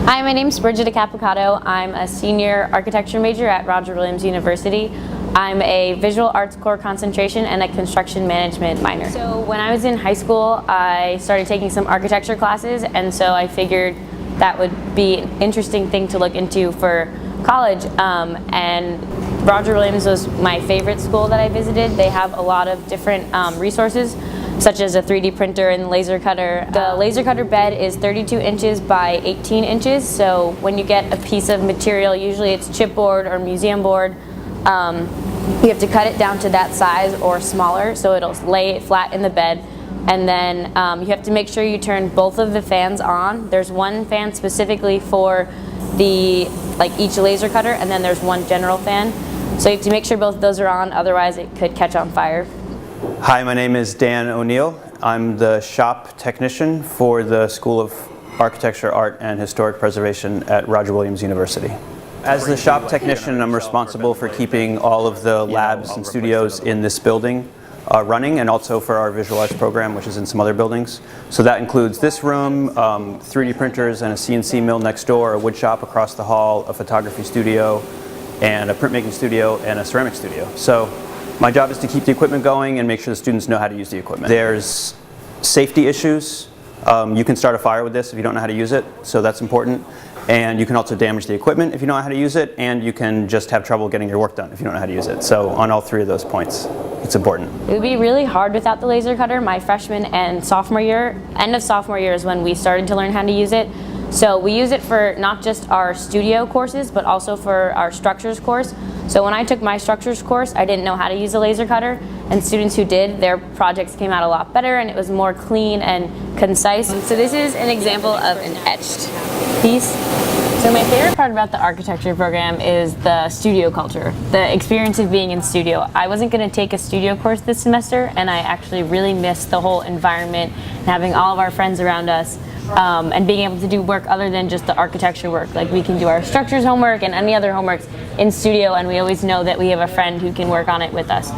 Hi, my name is Brigida Capicotto. I'm a senior architecture major at Roger Williams University. I'm a visual arts core concentration and a construction management minor. So when I was in high school, I started taking some architecture classes, and so I figured that would be an interesting thing to look into for college. And Roger Williams was my favorite school that I visited. They have a lot of different resources, such as a 3D printer and laser cutter. The laser cutter bed is 32 inches by 18 inches, so when you get a piece of material, usually it's chipboard or museum board, you have to cut it down to that size or smaller, so it'll lay it flat in the bed. And then you have to make sure you turn both of the fans on. There's one fan specifically for each laser cutter, and then there's one general fan. So you have to make sure both of those are on, otherwise it could catch on fire. Hi, my name is Dan O'Neill. I'm the shop technician for the School of Architecture, Art, and Historic Preservation at Roger Williams University. As the shop technician, I'm responsible for keeping all of the labs and studios in this building running, and also for our visual arts program, which is in some other buildings. So that includes this room, 3D printers and a CNC mill next door, a wood shop across the hall, a photography studio, and a printmaking studio, and a ceramic studio. So my job is to keep the equipment going and make sure the students know how to use the equipment. There's safety issues. You can start a fire with this if you don't know how to use it, so that's important. And you can also damage the equipment if you don't know how to use it, and you can just have trouble getting your work done if you don't know how to use it. So on all three of those points, it's important. It would be really hard without the laser cutter. My freshman and sophomore year, end of sophomore year is when we started to learn how to use it. So we use it for not just our studio courses, but also for our structures course. So when I took my structures course, I didn't know how to use a laser cutter, and students who did, their projects came out a lot better, and it was more clean and concise. So this is an example of an etched piece. So my favorite part about the architecture program is the studio culture, the experience of being in studio. I wasn't going to take a studio course this semester, and I actually really missed the whole environment and having all of our friends around us. And being able to do work other than just the architecture work. Like, we can do our structures homework and any other homeworks in studio, and we always know that we have a friend who can work on it with us.